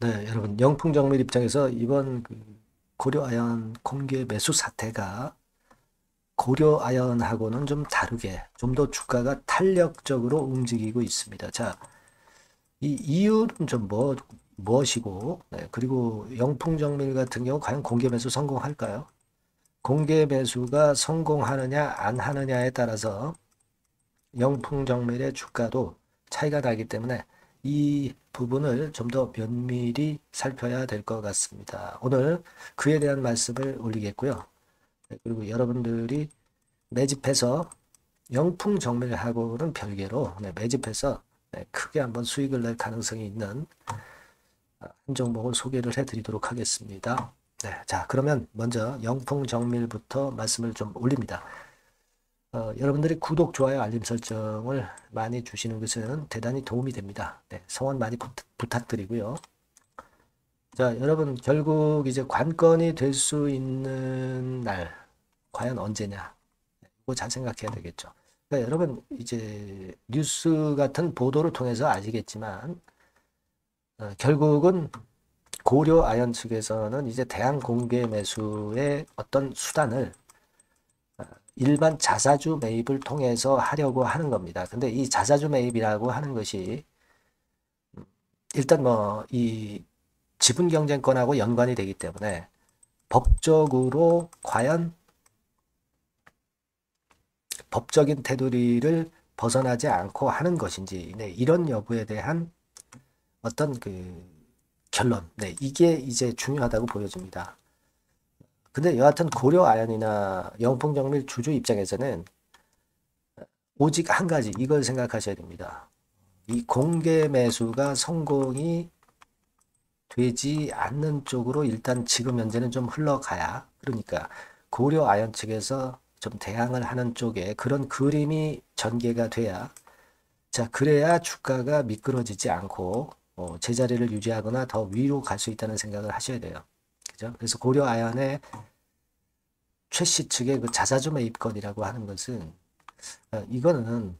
네, 여러분 영풍정밀 입장에서 이번 그 고려아연 공개 매수 사태가 고려아연하고는 좀 다르게 좀 더 주가가 탄력적으로 움직이고 있습니다. 자, 이 이유는 좀 무엇이고, 네, 그리고 영풍정밀 같은 경우 과연 공개 매수 성공할까요? 공개 매수가 성공하느냐 안 하느냐에 따라서 영풍정밀의 주가도 차이가 나기 때문에 이 부분을 좀 더 면밀히 살펴야 될 것 같습니다. 오늘 그에 대한 말씀을 올리겠고요. 네, 그리고 여러분들이 매집해서 영풍정밀하고는 별개로 매집해서 크게 한번 수익을 낼 가능성이 있는 한 종목을 소개를 해드리도록 하겠습니다. 네, 자, 그러면 먼저 영풍정밀부터 말씀을 좀 올립니다. 여러분들이 구독, 좋아요, 알림 설정을 많이 주시는 것은 대단히 도움이 됩니다. 네, 성원 많이 부탁드리고요. 자, 여러분 결국 이제 관건이 될 수 있는 날 과연 언제냐? 이거 잘 생각해야 되겠죠. 그러니까 여러분 이제 뉴스 같은 보도를 통해서 아시겠지만 결국은 고려 아연 측에서는 이제 대항 공개 매수의 어떤 수단을 일반 자사주 매입을 통해서 하려고 하는 겁니다. 근데 이 자사주 매입이라고 하는 것이 일단 뭐 이 지분 경쟁권하고 연관이 되기 때문에 법적으로 과연 법적인 테두리를 벗어나지 않고 하는 것인지, 네, 이런 여부에 대한 어떤 그 결론, 네, 이게 이제 중요하다고 보여집니다. 근데 여하튼 고려 아연이나 영풍정밀 주주 입장에서는 오직 한 가지 이걸 생각하셔야 됩니다. 이 공개 매수가 성공이 되지 않는 쪽으로 일단 지금 현재는 좀 흘러가야, 그러니까 고려 아연 측에서 좀 대항을 하는 쪽에 그런 그림이 전개가 돼야, 자, 그래야 주가가 미끄러지지 않고 제자리를 유지하거나 더 위로 갈 수 있다는 생각을 하셔야 돼요. 그죠? 그래서 고려 아연의 최씨 측의 그 자사주 매입건이라고 하는 것은 이거는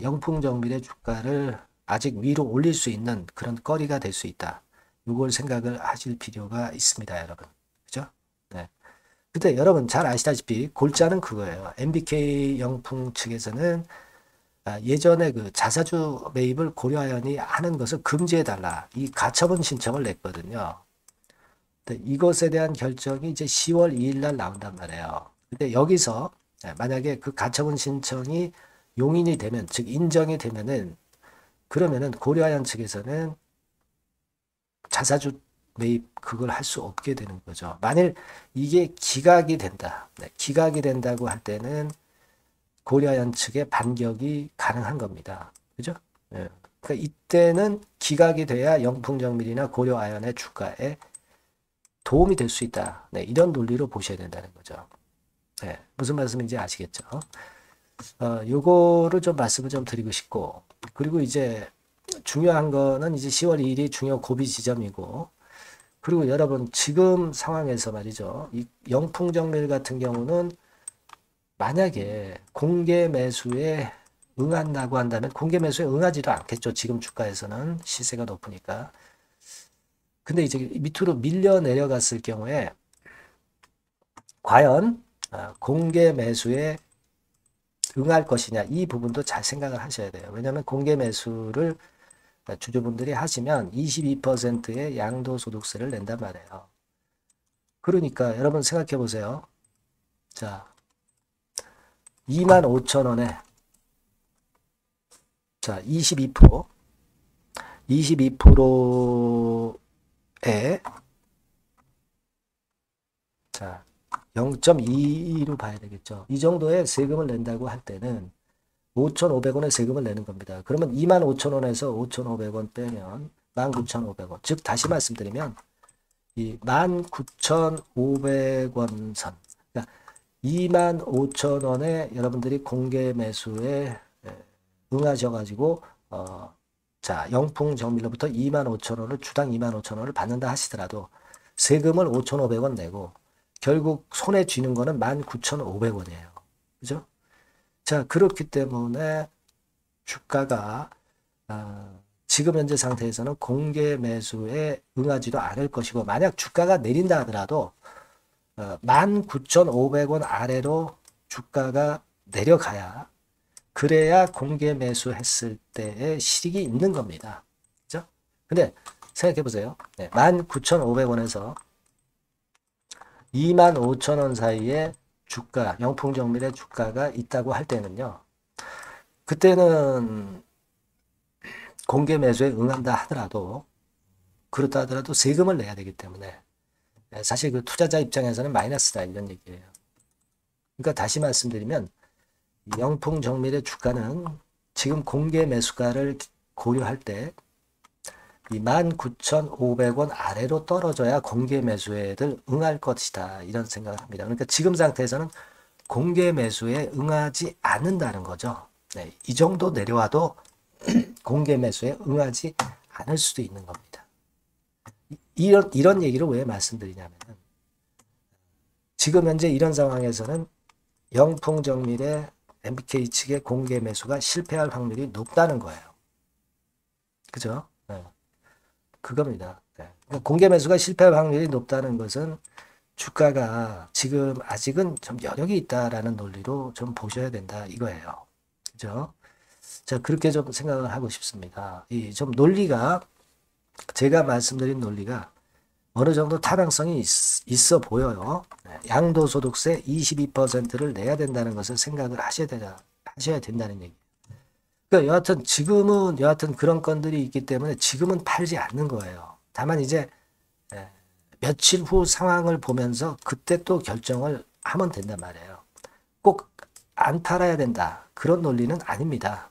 영풍정밀의 주가를 아직 위로 올릴 수 있는 그런 거리가 될 수 있다. 이걸 생각을 하실 필요가 있습니다, 여러분. 그죠? 네. 근데 여러분 잘 아시다시피 골자는 그거예요. MBK 영풍 측에서는 예전에 그 자사주 매입을 고려아연이 하는 것을 금지해달라. 이 가처분 신청을 냈거든요. 근데 이것에 대한 결정이 이제 10월 2일 날 나온단 말이에요. 근데 여기서 만약에 그 가처분 신청이 용인이 되면, 즉 인정이 되면은, 그러면은 고려아연 측에서는 자사주 매입 그걸 할 수 없게 되는 거죠. 만일 이게 기각이 된다. 네, 기각이 된다고 할 때는 고려아연 측의 반격이 가능한 겁니다. 그죠? 네. 그러니까 이때는 기각이 돼야 영풍정밀이나 고려아연의 주가에 도움이 될 수 있다. 네, 이런 논리로 보셔야 된다는 거죠. 네, 무슨 말씀인지 아시겠죠? 요거를 좀 말씀을 좀 드리고 싶고, 그리고 이제 중요한 거는 이제 10월 2일이 중요 고비 지점이고, 그리고 여러분 지금 상황에서 말이죠. 이 영풍정밀 같은 경우는 만약에 공개 매수에 응한다고 한다면 공개 매수에 응하지도 않겠죠. 지금 주가에서는 시세가 높으니까. 근데 이제 밑으로 밀려 내려갔을 경우에 과연 공개 매수에 응할 것이냐, 이 부분도 잘 생각을 하셔야 돼요. 왜냐하면 공개 매수를 주주분들이 하시면 22%의 양도소득세를 낸단 말이에요. 그러니까 여러분 생각해 보세요. 자, 25,000원에 자 22%에 자 0.22로 봐야 되겠죠. 이 정도의 세금을 낸다고 할 때는 5,500원의 세금을 내는 겁니다. 그러면 25,000원에서 5,500원 빼면 19,500원. 즉 다시 말씀드리면 이 19,500원 선. 그러니까 25,000원에 여러분들이 공개 매수에 응하셔가지고 자 영풍정밀로부터 25,000원을 주당 25,000원을 받는다 하시더라도 세금을 5,500원 내고 결국 손에 쥐는 거는 19,500원이에요. 그죠? 자, 그렇기 때문에 주가가 지금 현재 상태에서는 공개 매수에 응하지도 않을 것이고, 만약 주가가 내린다 하더라도 19,500원 아래로 주가가 내려가야, 그래야 공개 매수했을 때의 실익이 있는 겁니다. 그죠? 근데 생각해 보세요. 19,500원에서 25,000원 사이에 주가, 영풍정밀의 주가가 있다고 할 때는요, 그때는 공개 매수에 응한다 하더라도, 그렇다 하더라도 세금을 내야 되기 때문에 사실 그 투자자 입장에서는 마이너스다, 이런 얘기예요. 그러니까 다시 말씀드리면, 영풍정밀의 주가는 지금 공개 매수가를 고려할 때 이 19,500원 아래로 떨어져야 공개 매수에들 응할 것이다, 이런 생각을 합니다. 그러니까 지금 상태에서는 공개 매수에 응하지 않는다는 거죠. 네, 이 정도 내려와도 공개 매수에 응하지 않을 수도 있는 겁니다. 이런 얘기를 왜 말씀드리냐면, 지금 현재 이런 상황에서는 영풍정밀의 MBK 측의 공개 매수가 실패할 확률이 높다는 거예요. 그죠? 네. 그겁니다. 네. 공개 매수가 실패할 확률이 높다는 것은 주가가 지금 아직은 좀 여력이 있다라는 논리로 좀 보셔야 된다, 이거예요. 그죠? 자, 그렇게 좀 생각을 하고 싶습니다. 이 좀 논리가, 제가 말씀드린 논리가 어느 정도 타당성이 있어 보여요. 양도소득세 22%를 내야 된다는 것을 생각을 하셔야 된다는 얘기. 그러니까 여하튼 지금은 그런 건들이 있기 때문에 지금은 팔지 않는 거예요. 다만 이제 며칠 후 상황을 보면서 그때 또 결정을 하면 된단 말이에요. 꼭 안 팔아야 된다, 그런 논리는 아닙니다.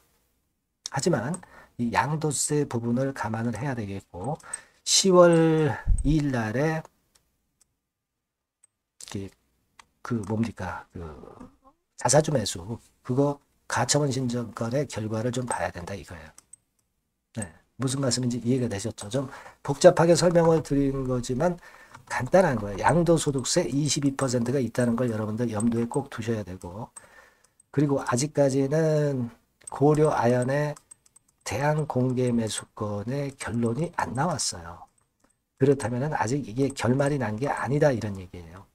하지만 이 양도세 부분을 감안을 해야 되겠고, 10월 2일 날에 그 자사주 매수, 그거 가처분 신청권의 결과를 좀 봐야 된다, 이거예요. 네, 무슨 말씀인지 이해가 되셨죠? 좀 복잡하게 설명을 드리는 거지만 간단한 거예요. 양도소득세 22%가 있다는 걸 여러분들 염두에 꼭 두셔야 되고, 그리고 아직까지는 고려 아연의 대항 공개 매수권의 결론이 안 나왔어요. 그렇다면 아직 이게 결말이 난 게 아니다, 이런 얘기예요.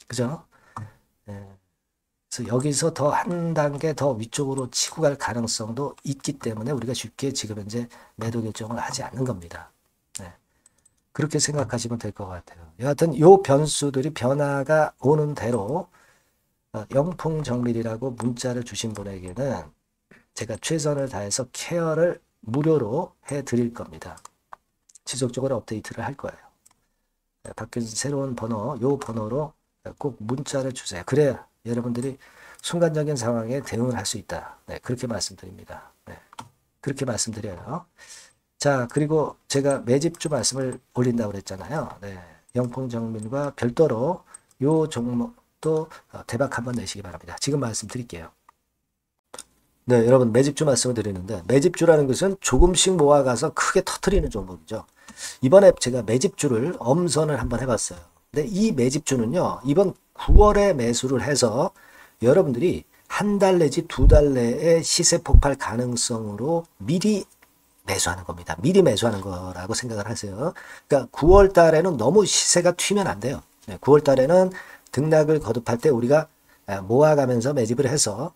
그죠? 네. 그래서 여기서 더 한 단계 더 위쪽으로 치고 갈 가능성도 있기 때문에 우리가 쉽게 지금 현재 매도 결정을 하지 않는 겁니다. 네. 그렇게 생각하시면 될 것 같아요. 여하튼 요 변수들이 변화가 오는 대로 영풍정밀이라고 문자를 주신 분에게는 제가 최선을 다해서 케어를 무료로 해드릴 겁니다. 지속적으로 업데이트를 할 거예요. 바뀐 새로운 번호, 요 번호로 꼭 문자를 주세요. 그래야 여러분들이 순간적인 상황에 대응을 할 수 있다. 네, 그렇게 말씀드립니다. 네, 그렇게 말씀드려요. 자, 그리고 제가 매집주 말씀을 올린다고 그랬잖아요. 네, 영풍정밀과 별도로 요 종목도 대박 한번 내시기 바랍니다. 지금 말씀드릴게요. 네, 여러분 매집주 말씀을 드리는데, 매집주라는 것은 조금씩 모아가서 크게 터트리는 종목이죠. 이번에 제가 매집주를 엄선을 한번 해봤어요. 근데 이 매집주는요, 이번 9월에 매수를 해서 여러분들이 한 달 내지 두 달 내에 시세 폭발 가능성으로 미리 매수하는 겁니다. 미리 매수하는 거라고 생각을 하세요. 그러니까 9월 달에는 너무 시세가 튀면 안 돼요. 9월 달에는 등락을 거듭할 때 우리가 모아가면서 매집을 해서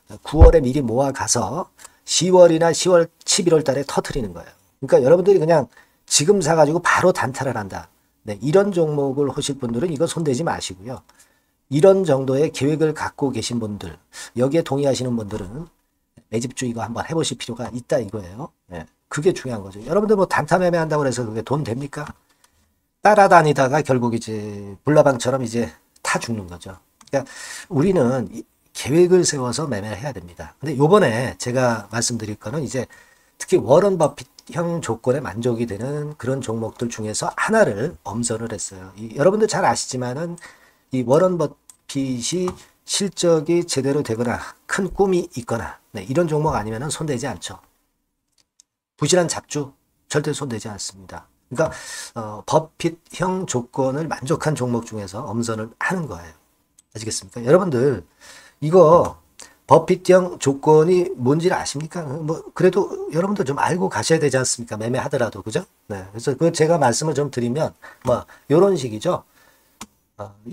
9월에 미리 모아가서 10월이나 10월, 11월 달에 터트리는 거예요. 그러니까 여러분들이 그냥 지금 사가지고 바로 단타를 한다. 네, 이런 종목을 하실 분들은 이거 손대지 마시고요. 이런 정도의 계획을 갖고 계신 분들, 여기에 동의하시는 분들은 매집주 이거 한번 해보실 필요가 있다, 이거예요. 네, 그게 중요한 거죠. 여러분들 뭐 단타 매매한다고 해서 그게 돈 됩니까? 따라다니다가 결국 이제 불나방처럼 이제 타 죽는 거죠. 그러니까 우리는 계획을 세워서 매매를 해야 됩니다. 근데 요번에 제가 말씀드릴 거는 이제 특히 워런 버핏형 조건에 만족이 되는 그런 종목들 중에서 하나를 엄선을 했어요. 여러분들 잘 아시지만은 이 워런 버핏이 실적이 제대로 되거나 큰 꿈이 있거나, 네, 이런 종목 아니면은 손대지 않죠. 부실한 잡주 절대 손대지 않습니다. 그러니까 버핏형 조건을 만족한 종목 중에서 엄선을 하는 거예요. 아시겠습니까? 여러분들 이거 버핏형 조건이 뭔지를 아십니까? 뭐 그래도 여러분들 좀 알고 가셔야 되지 않습니까? 매매하더라도 그죠? 네. 그래서 그 제가 말씀을 좀 드리면 뭐 요런 식이죠.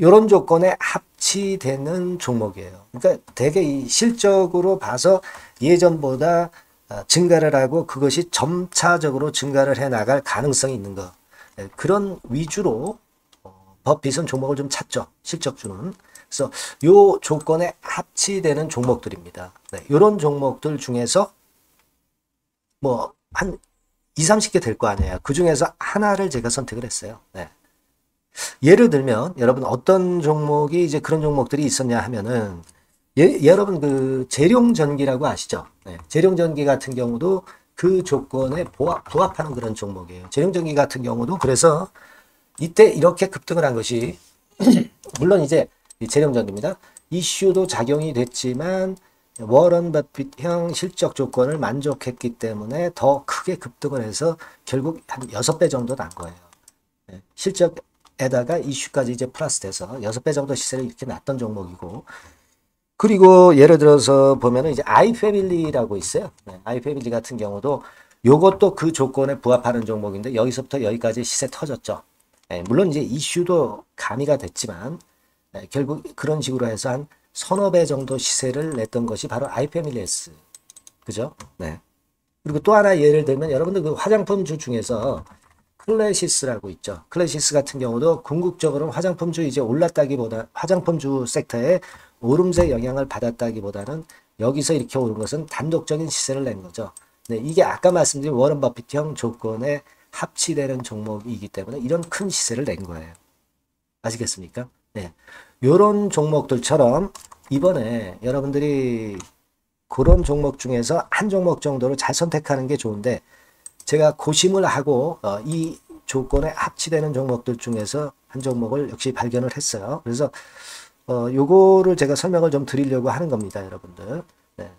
요런 조건에 합치되는 종목이에요. 그러니까 되게 이 실적으로 봐서 예전보다 증가를 하고 그것이 점차적으로 증가를 해 나갈 가능성이 있는 거. 네, 그런 위주로 버핏은 종목을 좀 찾죠. 실적주는. 그래서 요 조건에 합치되는 종목들입니다. 네, 이런 종목들 중에서 뭐 한 2, 30개 될 거 아니에요. 그 중에서 하나를 제가 선택을 했어요. 네. 예를 들면 여러분 어떤 종목이 이제 그런 종목들이 있었냐 하면은 여러분 그 재룡전기라고 아시죠? 네. 재룡전기 같은 경우도 그 조건에 부합하는 그런 종목이에요. 재룡전기 같은 경우도 그래서 이때 이렇게 급등을 한 것이 물론 이제 재룡전기입니다. 이슈도 작용이 됐지만 워런 버핏형 실적 조건을 만족했기 때문에 더 크게 급등을 해서 결국 한 6배 정도 난 거예요. 실적에다가 이슈까지 이제 플러스 돼서 6배 정도 시세를 이렇게 났던 종목이고 그리고 예를 들어서 보면은 이제 아이패밀리라고 있어요. 아이패밀리 같은 경우도 요것도 그 조건에 부합하는 종목인데 여기서부터 여기까지 시세 터졌죠. 물론 이제 이슈도 가미가 됐지만 결국 그런 식으로 해서 한 서너 배 정도 시세를 냈던 것이 바로 아이패밀리스. 그죠? 네. 그리고 또 하나 예를 들면 여러분들 그 화장품주 중에서 클래시스라고 있죠. 클래시스 같은 경우도 궁극적으로 화장품주 이제 올랐다기보다 화장품주 섹터에 오름세 영향을 받았다기보다는 여기서 이렇게 오른 것은 단독적인 시세를 낸 거죠. 네, 이게 아까 말씀드린 워런 버핏형 조건에 합치되는 종목이기 때문에 이런 큰 시세를 낸 거예요. 아시겠습니까? 네. 요런 종목들처럼 이번에 여러분들이 그런 종목 중에서 한 종목 정도를 잘 선택하는 게 좋은데 제가 고심을 하고 이 조건에 합치되는 종목들 중에서 한 종목을 역시 발견을 했어요. 그래서 요거를 제가 설명을 좀 드리려고 하는 겁니다, 여러분들. 네.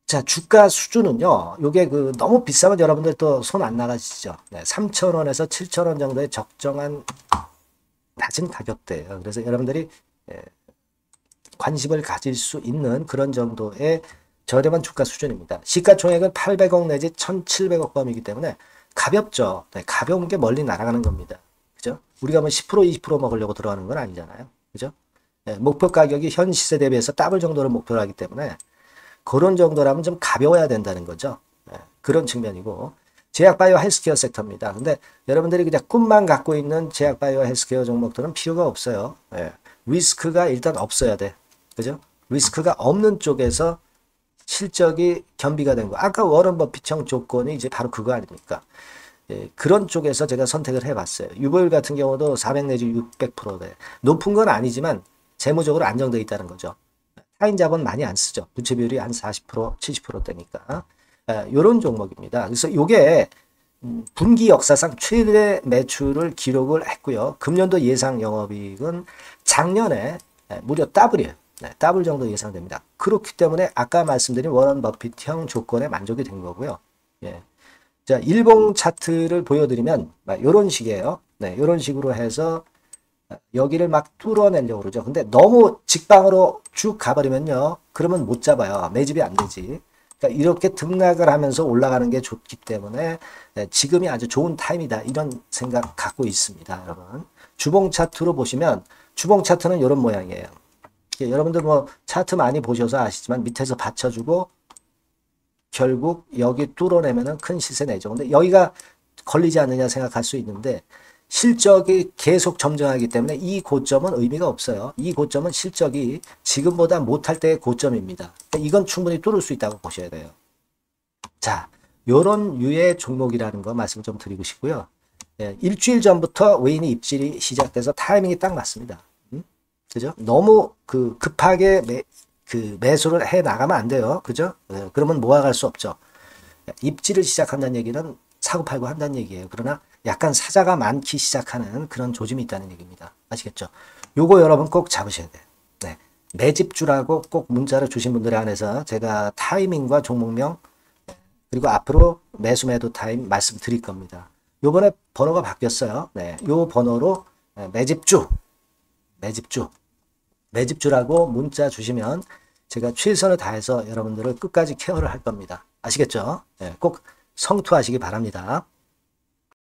자, 주가 수준은요. 요게 그 너무 비싸면 여러분들 또 손 안 나가시죠. 네, 3,000원에서 7,000원 정도의 적정한 낮은 가격대예요. 그래서 여러분들이 관심을 가질 수 있는 그런 정도의 저렴한 주가 수준입니다. 시가총액은 800억 내지 1,700억 범위이기 때문에 가볍죠. 네, 가벼운 게 멀리 날아가는 겁니다. 그죠? 우리가 뭐 10% 20% 먹으려고 들어가는 건 아니잖아요. 그죠? 네, 목표 가격이 현 시세 대비해서 더블 정도를 목표로 하기 때문에 그런 정도라면 좀 가벼워야 된다는 거죠. 네, 그런 측면이고 제약바이오 헬스케어 섹터입니다. 근데 여러분들이 그냥 꿈만 갖고 있는 제약바이오 헬스케어 종목들은 필요가 없어요. 네, 리스크가 일단 없어야 돼. 그죠? 리스크가 없는 쪽에서 실적이 겸비가 된 거. 아까 워런 버핏형 조건이 이제 바로 그거 아닙니까? 예, 그런 쪽에서 제가 선택을 해봤어요. 유보율 같은 경우도 400 내지 600%대. 높은 건 아니지만 재무적으로 안정되어 있다는 거죠. 타인 자본 많이 안 쓰죠. 부채 비율이 한 40%, 70%대니까. 이런 종목입니다. 그래서 이게 분기 역사상 최대 매출을 기록을 했고요. 금년도 예상 영업이익은 작년에 무려 더블이에요. 네, 더블 정도 예상됩니다. 그렇기 때문에 아까 말씀드린 워런 버핏형 조건에 만족이 된 거고요. 예. 자, 일봉 차트를 보여드리면 이런 식이에요. 네, 이런 식으로 해서 여기를 막 뚫어내려고 그러죠. 근데 너무 직방으로 쭉 가버리면요. 그러면 못 잡아요. 매집이 안 되지. 그러니까 이렇게 등락을 하면서 올라가는 게 좋기 때문에 지금이 아주 좋은 타임이다. 이런 생각 갖고 있습니다. 여러분. 주봉 차트로 보시면 주봉 차트는 이런 모양이에요. 여러분들 뭐 차트 많이 보셔서 아시지만 밑에서 받쳐주고 결국 여기 뚫어내면은 큰 시세 내죠. 근데 여기가 걸리지 않느냐 생각할 수 있는데 실적이 계속 점증하기 때문에 이 고점은 의미가 없어요. 이 고점은 실적이 지금보다 못할 때의 고점입니다. 그러니까 이건 충분히 뚫을 수 있다고 보셔야 돼요. 자, 요런 유의 종목이라는 거 말씀 좀 드리고 싶고요. 예, 일주일 전부터 외인이 입질이 시작돼서 타이밍이 딱 맞습니다. 그죠? 너무 급하게 매수를 해 나가면 안 돼요. 그죠? 예, 그러면 모아갈 수 없죠. 입지를 시작한다는 얘기는 사고 팔고 한다는 얘기예요. 그러나 약간 사자가 많기 시작하는 그런 조짐이 있다는 얘기입니다. 아시겠죠? 요거 여러분 꼭 잡으셔야 돼요. 네. 매집주라고 꼭 문자를 주신 분들에 한해서 제가 타이밍과 종목명 그리고 앞으로 매수 매도 타임 말씀드릴 겁니다. 요번에 번호가 바뀌었어요. 네. 요 번호로 매집주라고 문자 주시면 제가 최선을 다해서 여러분들을 끝까지 케어를 할 겁니다. 아시겠죠? 꼭 성투하시기 바랍니다.